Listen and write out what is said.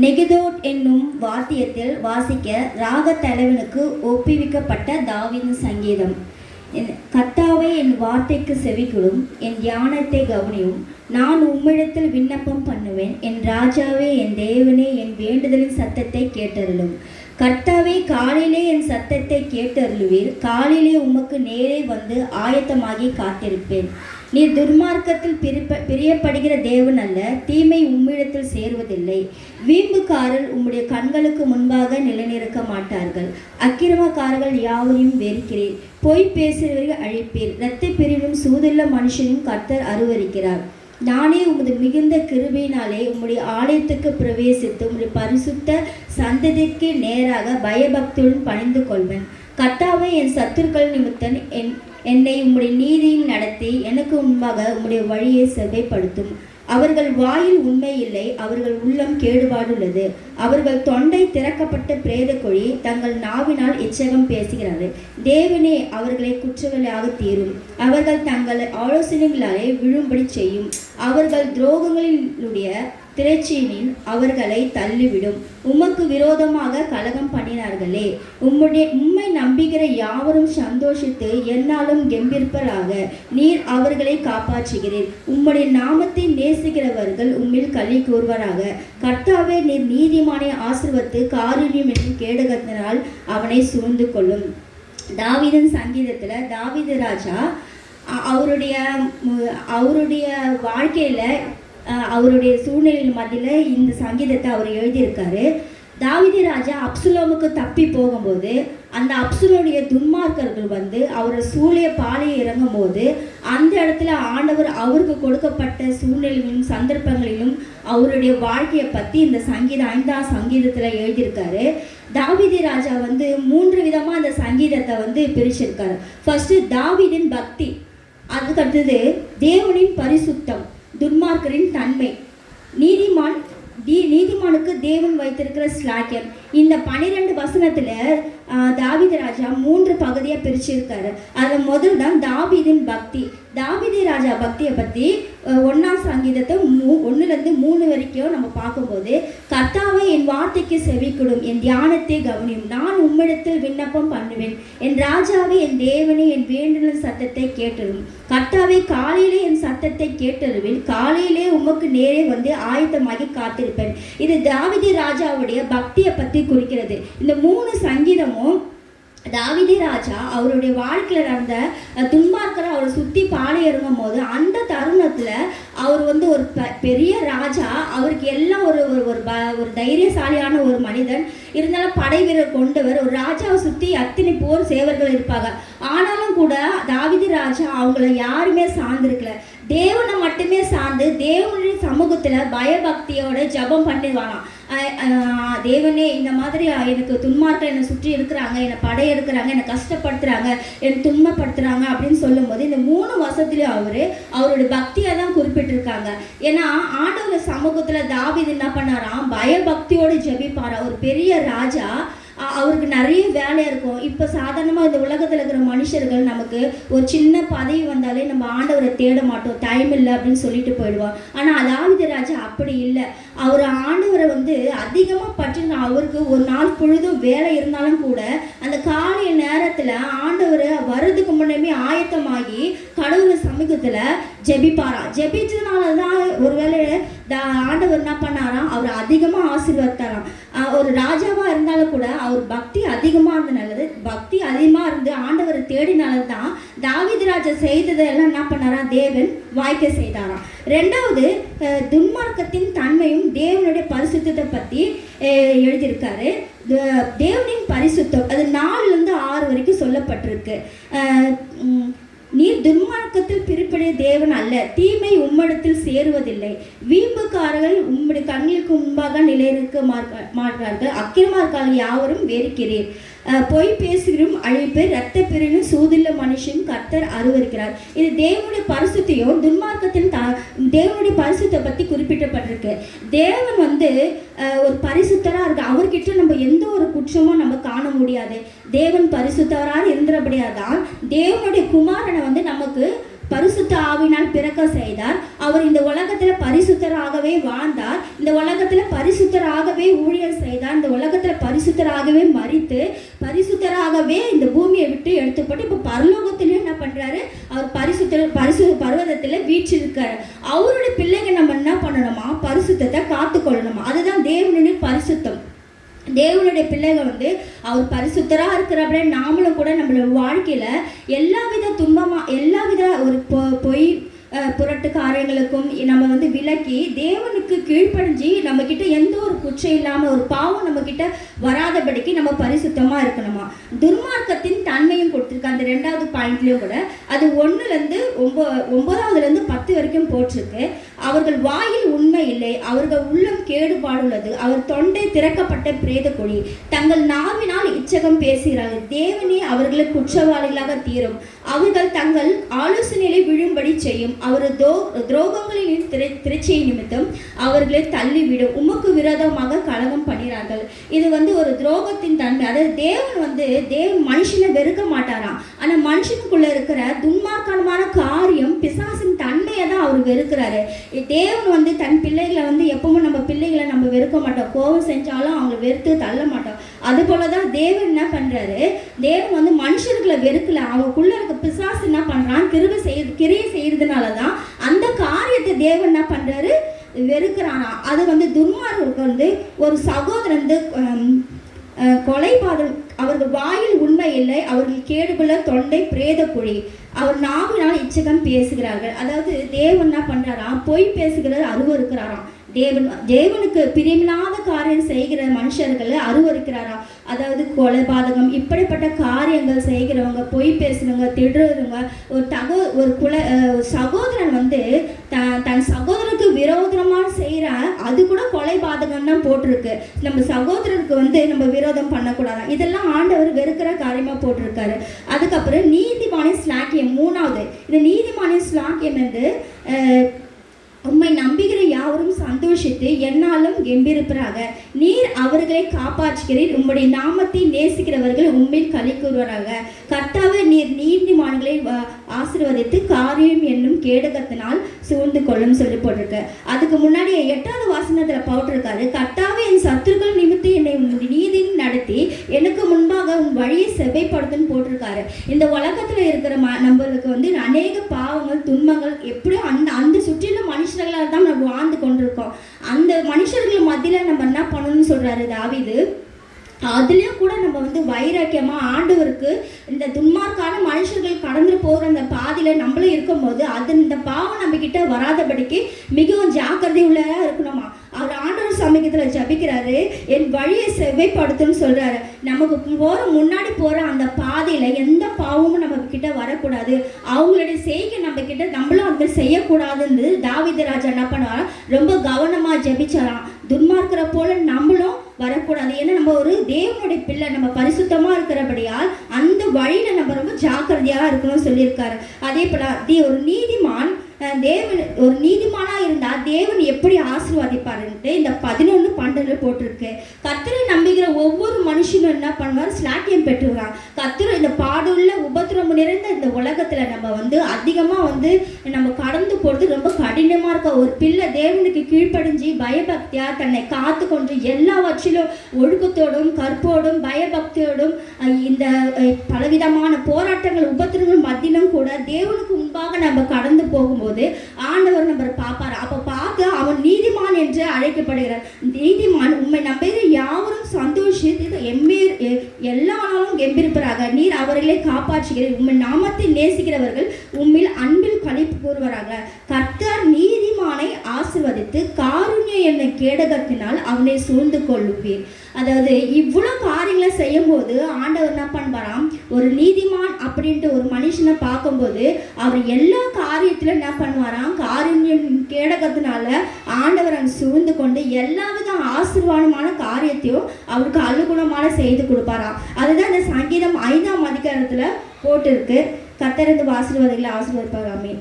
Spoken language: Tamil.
நெகிதோட் என்னும் வாத்தியத்தில் வாசிக்க ராக தலைவனுக்கு ஒப்புவிக்கப்பட்ட தாவீதின் சங்கீதம். கர்த்தாவே, என் வார்த்தைக்கு செவிகொடும், என் தியானத்தை கவனியும். நான் உம்மிடத்தில் விண்ணப்பம் பண்ணுவேன். என் ராஜாவே, என் தேவனே, என் வேண்டுதலின் சத்தத்தை கேட்டருளும். கர்த்தாவே, காலையிலே என் சத்தத்தை கேட்டருளுவீர். காலையிலே உமக்கு நேரே வந்து ஆயத்தமாகி காத்திருப்பேன். நீர் துர்மார்க்கத்தில் பிரியப்படுகிற தேவன் அல்ல, தீமை உம்மிடத்தில் சேருவதில்லை. வீம்புக்காரர் உம்முடைய கண்களுக்கு முன்பாக நிலைநிற்க மாட்டார்கள். அக்கிரமக்காரர்கள் யாவரையும் வெறுக்கிறீர். பொய் பேசுகிறவர்கள் அழிப்பீர். இரத்த பிரிவும் சூதுள்ள மனுஷனும் கர்த்தர் அருவருக்கிறார். நானே உமது மிகுந்த கிருபையினாலே உம்முடைய ஆலயத்துக்கு பிரவேசித்து உம்முடைய பரிசுத்த சந்ததிக்கு நேராக பயபக்தியுடன் பணிந்து கொள்வேன். கர்த்தாவே, என் சத்துருக்கள் நிமித்தம் என்னை உம்முடைய நீதியில் நடத்தி எனக்கு முன்பாக உம்முடைய வழியை செவ்வைப்படுத்தும். அவர்கள் வாயில் உண்மை இல்லை, அவர்கள் உள்ளம் கேடுபாடுள்ளது. அவர்கள் தொண்டை திறக்கப்பட்ட பிரேத கொழி, தங்கள் நாவினால் எச்சகம் பேசுகிறார்கள். தேவனே அவர்களை குற்றவாளியாக தீரும். அவர்கள் தங்கள் ஆலோசனைகளாலே விழும்படி செய்யும். அவர்கள் துரோகங்களினுடைய திரைச்சீனில் அவர்களை தள்ளிவிடும். உமக்கு விரோதமாக கலகம் பண்ணினார்களே. உம்மை நம்புகிற யாவரும் சந்தோஷித்து என்னாலும் கெம்பிற்பராக. நீர் அவர்களை காப்பாற்றுகிறீர். உம்முடைய நாமத்தை நேசிக்கிறவர்கள் உம்மில் களி கூறுவராக. கர்த்தாவே, நீர் நீதிமானை ஆசீர்வதித்து காருண்யம் என்னும் கேடகத்தினால் அவனை சூழ்ந்து கொள்ளும். தாவீதின் சங்கீதத்தில் தாவீது ராஜா அவருடைய வாழ்க்கையில் அவருடைய சூழ்நிலையின் மத்தியில் இந்த சங்கீதத்தை அவர் எழுதியிருக்காரு. தாவீது ராஜா அப்சலோமுக்கு தப்பி போகும்போது அந்த அப்சலோனுடைய துன்மார்க்கர்கள் வந்து அவரை சூளைய பாலையை இறங்கும் போது அந்த இடத்துல ஆண்டவர் அவருக்கு கொடுக்கப்பட்ட சூழ்நிலையிலும் சந்தர்ப்பங்களிலும் அவருடைய வாழ்க்கையை பற்றி இந்த சங்கீதம் 5ஆம் சங்கீதத்தில் எழுதியிருக்காரு. தாவீது ராஜா வந்து 3 விதமாக அந்த சங்கீதத்தை வந்து பிரிச்சிருக்காரு. ஃபர்ஸ்ட் தாவீதின் பக்தி, அதுக்கடுத்தது தேவனின் பரிசுத்தம், துன்மார்க்கரின் தன்மை, நீதிமானுக்கு தேவன் வைத்திருக்கிற ஸ்லாக்கியம். இந்த 12 வசனத்தில் தாவீது ராஜா 3 பகுதியாக பிரிச்சிருக்காரு. அதில் முதல் தான் தாவீதின் பக்தி. தாவீது ராஜா பக்தியை பற்றி 1ஆம் சங்கீதத்தை 1-3 வரைக்கும் நம்ம பார்க்கும்போது, கர்த்தாவே, என் வார்த்தைக்கு செவிகொடும், என் தியானத்தை கவனியும். நான் உம்மிடத்தில் விண்ணப்பம் பண்ணுவேன். என் ராஜாவே, என் தேவனே, என் வேண்டுதல் சத்தத்தை கேட்டரும். கர்த்தாவே, காலையிலே என் சத்தத்தை கேட்டருவில். காலையிலே உமக்கு நேரே வந்து ஆயத்தமாகி காத்திருப்பேன். இது தாவீது ராஜாவுடைய பக்தியை பற்றி குறிக்கிறது. இந்த 3 சங்கீதமும் தாவீது ராஜா அவருடைய வாழ்க்கையில் நடந்த துன்மார்க்கரை அவரை சுற்றி பாலை இறங்கும் போது அந்த தருணத்தில் அவர் வந்து ஒரு பெரிய ராஜா, அவருக்கு எல்லாம் ஒரு தைரியசாலியான ஒரு மனிதன், இருந்தாலும் படை வீரர் கொண்டவர், ஒரு ராஜாவை சுற்றி அத்தனை போர் சேவர்கள் இருப்பாங்க. ஆனாலும் கூட தாவீது ராஜா அவங்கள யாருமே சார்ந்திருக்கல. தேவனை மட்டுமே சார்ந்து தேவனுடைய சமூகத்தில் பயபக்தியோட ஜபம் பண்ணிடுவானாம். தேவனே, இந்த மாதிரி எனக்கு துன்மார்க்க என்னை சுற்றி இருக்கிறாங்க, என்னை படை எடுக்கிறாங்க, என்னை கஷ்டப்படுத்துகிறாங்க, என்னை துன்பப்படுத்துகிறாங்க அப்படின்னு சொல்லும்போது இந்த 3 வருஷத்துலேயும் அவருடைய பக்தியை தான் குறிப்பிட்டிருக்காங்க. ஏன்னா ஆண்டவர் சமூகத்தில் தாவீது என்ன பண்ணாராம், பயபக்தியோடு ஜெபிப்பாரா. ஒரு பெரிய ராஜா, அவருக்கு நிறைய வேலை இருக்கும். இப்போ சாதாரணமாக இந்த உலகத்தில் இருக்கிற மனுஷர்கள் நமக்கு ஒரு சின்ன பதவி வந்தாலே நம்ம ஆண்டவரை தேட மாட்டோம், டைம் இல்லை அப்படின்னு சொல்லிட்டு போயிடுவோம். ஆனால் தாவீது ராஜா அப்படி இல்லை. அவர் ஆண்டவரை வந்து அதிகமாக பற்றின, அவருக்கு ஒரு நாள் பொழுதும் வேலை இருந்தாலும் கூட அந்த காலை நேரத்தில் ஆண்டவரை வர்றதுக்கு முன்னே ஆயத்தமாகி கடவுள் சமூகத்தில் ஜெபிப்பாராம். ஜெபிச்சதுனால தான் ஒருவேளை ஆண்டவர் என்ன பண்ணாராம், அவர் அதிகமாக ஆசீர்வதித்தாராம். ஒரு ராஜாவாக இருந்தாலும் கூட அவர் பக்தி அதிகமாக இருந்தனால, பக்தி அதிகமாக இருந்து ஆண்டவரை தேடினால தான் தாவீது ராஜா செய்ததெல்லாம் என்ன பண்ணாராம், தேவன் வாய்க்க செய்தாராம். 2வது துன்மார்க்கத்தின் தன்மையும் தேவனுடைய பரிசுத்தத்தை பற்றி எழுதியிருக்காரு. தேவனின் பரிசுத்தம் அது 4-6 வரைக்கும் சொல்லப்பட்டிருக்கு. நீர் துன்மார்க்கத்தில் பிரிப்படைய தேவன் அல்ல, தீமை உம்மிடத்தில் சேருவதில்லை. வீம்புக்காரர்கள் உம்முடைய கண்களுக்கு முன்பாக நிலைநிற்க மாட்டார்கள். அக்கிரமக்காரர்கள் யாவரும் வெறுக்கிறீர். பொய் பேசுகிறோம் அழிப்பு, இரத்த பிரிவும் சூதுள்ள மனுஷன் கர்த்தர் அருவருக்கிறார். இது தேவனுடைய பரிசுத்தையும் துன்மார்க்கத்தின் தேவனுடைய பரிசுத்தை பற்றி குறிப்பிட்டப்பட்டிருக்கு. தேவன் வந்து ஒரு பரிசுத்தராக இருக்கு. அவர்கிட்ட நம்ம எந்த ஒரு குற்றமும் நம்ம காண முடியாது. தேவன் பரிசுத்தவராக இருந்தபடியாதான் தேவனுடைய குமாரனை வந்து நமக்கு பரிசுத்த ஆவினால் பிறக்க செய்தார். அவர் இந்த உலகத்தில் பரிசுத்தராகவே வாழ்ந்தார். இந்த உலகத்தில் பரிசுத்தராகவே பரிசுத்தராகவே ஊழியர் செய்தார். இந்த உலகத்தில் பரிசுத்தராகவே மரித்து பரிசுத்தராகவே இந்த பூமியை விட்டு எடுத்துப்பட்டு இப்போ பரலோகத்திலேயே என்ன பண்ணுறாரு, அவர் பரிசு பர்வதத்தில் வீற்றிருக்காரு. அவருடைய பிள்ளைங்க நம்ம என்ன பண்ணணுமா, பரிசுத்தத்தை காத்துக்கொள்ளணுமா. அதுதான் தேவனுடைய பரிசுத்தம். தேவனுடைய பிள்ளைகள் வந்து அவர் பரிசுத்தராக இருக்கிறப்ப நாமளும் கூட நம்மளோட வாழ்க்கையில் எல்லாவித ஒரு பொய் புரட்டு காரியங்களுக்கும் நம்ம வந்து விலக்கி தேவனுக்கு கீழ்ப்படிஞ்சு நம்மக்கிட்ட எந்த ஒரு குற்றம் இல்லாமல் ஒரு பாவம் நம்மக்கிட்ட வராதபடிக்கு நம்ம பரிசுத்தமாக இருக்கணுமா. துன்மார்க்கத்தின் தன்மையும் கொடுத்துருக்கு அந்த 2வது பாயிண்ட்லேயும் கூட. அது 1லேருந்து 9 10 வரைக்கும் போட்டிருக்கு. அவர்கள் வாயில் உண்மை இல்லை, அவர்கள் உள்ளம் கேடுபாடுள்ளது, அவர் தொண்டை திறக்கப்பட்ட பிரேத குழி, தங்கள் நாவினால் இச்சகம் பேசுகிறார்கள், தேவனே அவர்களுக்கு குற்றவாளிகளாக தீரும், அவர்கள் தங்கள் ஆலோசனைகளை விழும்படி செய்யும், அவர் துரோகங்களின் திரைச்சை நிமித்தம் அவர்களை தள்ளிவிடும், உமக்கு விரோதமாக கலகம் பண்ணுகிறார்கள். இது வந்து ஒரு துரோகத்தின் தன்மை. அதாவது தேவன் மனுஷனை வெறுக்க மாட்டாராம். ஆனால் மனுஷனுக்குள்ள இருக்கிற துன்மார்க்கமான காரியம் பிசாசின் தன்மையை தான் அவர் வெறுக்கிறாரு. தேவன் வந்து தன் பிள்ளைகளை வந்து எப்பவும் நம்ம பிள்ளைகளை நம்ம வெறுக்க மாட்டோம். கோபம் செஞ்சாலும் அவங்க வெறுத்து தள்ள மாட்டோம். அது போலதான் தேவன் என்ன பண்றாரு, தேவன் வந்து மனுஷர்களை வெறுக்கல, அவங்களுக்குள்ள இருக்க பிசாசு என்ன பண்றான், கிரியை செய்யறதுனாலதான் அந்த காரியத்தை தேவன் என்ன பண்றாரு, வெறுக்கிறானா. அது வந்து துன்மார்க்கு வந்து ஒரு சகோதரன் வந்து கொலைபாதம், அவர்கள் வாயில் உண்மை இல்லை, அவர்கள் கேடுபுள்ள தொண்டை பிரேத குழி, அவர் நாவினால் இச்சகம் பேசுகிறார்கள். அதாவது தேவன் என்ன பண்றாராம், பொய் பேசுகிறது அருவருக்கிறாராம். தேவனுக்கு பிரியமில்லாத காரியம் செய்கிற மனுஷர்களை அருவருக்கிறாராம். அதாவது கொலைபாதகம் இப்படிப்பட்ட காரியங்கள் செய்கிறவங்க, பொய் பேசுறவங்க, திடுறவங்க, ஒரு சகோதரன் வந்து தன் சகோதரனுக்கு விரோதமாக செய்கிற அது கூட கொலைபாதகம் தான் போட்டிருக்கு. நம்ம சகோதரருக்கு வந்து நம்ம விரோதம் பண்ணக்கூடாது. இதெல்லாம் ஆண்டவர் வெறுக்கிற காரியமாக போட்டிருக்காரு. அதுக்கப்புறம் நீதிமானின் ஸ்லாக்கியம் 3வது. இந்த நீதிமானின் ஸ்லாக்கியம் வந்து உம்மை நம்புகிற யாவரும் சந்தோஷித்து என்னாலும் கெம்பீரிப்பராக, நீர் அவர்களை காப்பாற்றுகிறீர், உம்முடைய நாமத்தை நேசிக்கிறவர்கள் உண்மையில் களி கூறுவராக. கர்த்தாவே, நீர் நீதிமான்களை ஆசீர்வதித்து காரியம் என்னும் கேடகத்தினால் சூழ்ந்து கொள்ளும் சொல்லி போட்டிருக்கு. அதுக்கு முன்னாடி 8வது வசனத்தில் போட்டிருக்காரு, கர்த்தாவே, என் சத்துருக்கள் நிமித்து என்னை நீதியில் நடத்தி எனக்கு முன்பாக உன் வழியை செவ்வைப்படுத்துன்னு போட்டிருக்காரு. இந்த உலகத்தில் இருக்கிற நம்மளுக்கு வந்து அநேக பாவங்கள் துன்பங்கள் எப்படியும் அந்த சுற்றிலும் மனுஷர்களால் தான் நம்ம வாழ்ந்து கொண்டிருக்கோம். அந்த மனுஷர்கள் மத்தியில் நம்ம என்ன பண்ணணும்னு சொல்றாரு தாவீது. அதுலேயும் கூட நம்ம வந்து வைராக்கியமாக ஆண்டவருக்கு இந்த துன்மார்க்கான மனுஷர்கள் கடந்து போகிற அந்த பாதியில் நம்மளும் இருக்கும்போது இந்த பாவம் நம்ம கிட்ட வராதபடிக்கு மிகவும் ஜாக்கிரதை உள்ளதா இருக்கணுமா. அவர் ஆண்டவர் சமயத்தில் ஜபிக்கிறாரு, என் வழியை செவ்வைப்படுத்துன்னு சொல்றாரு. நமக்கு முன்னாடி போகிற அந்த பாதையில் எந்த பாவமும் நம்ம கிட்ட வரக்கூடாது, அவங்களுடைய செய்கை நம்ம கிட்ட நம்மளும் அந்த செய்யக்கூடாதுன்னு தாவீது ராஜா என்ன பண்ணுவார், ரொம்ப கவனமாக ஜபிச்சாராம். துன்மார்க்கிற போல நம்மளும் வரக்கூடாது. ஏன்னா நம்ம ஒரு தேவனுடைய பிள்ளை, நம்ம பரிசுத்தமாக இருக்கிறபடியால் அந்த வழியில் நம்ம ரொம்ப ஜாக்கிரதையாக இருக்கணும்னு சொல்லியிருக்காரு. அதே போல ஒரு நீதிமான் ஒரு நீதிமானா இருந்தா தேவன் எப்படி ஆசீர்வதிப்பாருன்ட்டு இந்த 11:12 போட்டிருக்கு. கர்த்தரை நம்புகிற ஒவ்வொரு மனுஷனும் என்ன பண்ணுவார், ஸ்லாக்கியம் பெற்றுவார். கர்த்தர் இந்த பாடுள்ள உபத்திரவம் நிறைந்த இந்த உலகத்துல நம்ம வந்து அதிகமா வந்து நம்ம கடந்து போறது ரொம்ப கடினமா இருக்க. ஒரு பிள்ளை தேவனுக்கு கீழ்ப்படிஞ்சு பயபக்தியா தன்னை காத்து கொண்டு எல்லாவற்றிலும் ஒழுக்கத்தோடும் கற்போடும் பயபக்தியோடும் இந்த பலவிதமான போராட்டங்கள் உபத்திரங்கள் மத்தியிலும் கூட தேவனுக்கு முன்பாக நம்ம கடந்து போகும்போது ஆண்டவர் நம்ம பார்ப்பார். அப்ப பார்த்து அவன் நீதிமான் என்று அழைக்கப்படுகிறார். நீதிமான் உம்மை நம்புகிற யாவரும் சந்தோஷித்து எல்லா நாளும் கெம்பீரிப்பராக, நீர் அவர்களை காப்பாற்றுகிறீர், உம்மை நாமத்தை நேசிக்கிறவர்கள் உம்மில் அன்பில் களிப்பு கூறுவராக. கர்த்தர் நீதிமானை ஆசீர்வதித்து காருண்யம் என்ற கேடகத்தினால் அவனை சூழ்ந்து கொள்ளுவீர். அதாவது இவ்வளோ காரியங்களை செய்யும் போது ஆண்டவர் என்ன பண்ணுவாராம், ஒரு நீதிமான் அப்படின்ட்டு ஒரு மனுஷனை பார்க்கும்போது அவர் எல்லா காரியத்திலும் என்ன பண்ணுவாராம், காரியம் கேடகத்தினால ஆண்டவர் அங்கே சூழ்ந்து கொண்டு எல்லாவித ஆசீர்வாதமான காரியத்தையும் அவருக்கு அனுகுணமான செய்து கொடுப்பாராம். அதுதான் இந்த சங்கீதம் 5ஆம் அதிகாரத்தில் போட்டிருக்கு. கர்த்தர் இந்த ஆசீர்வாதங்களை ஆசீர்வதிப்பாராமே.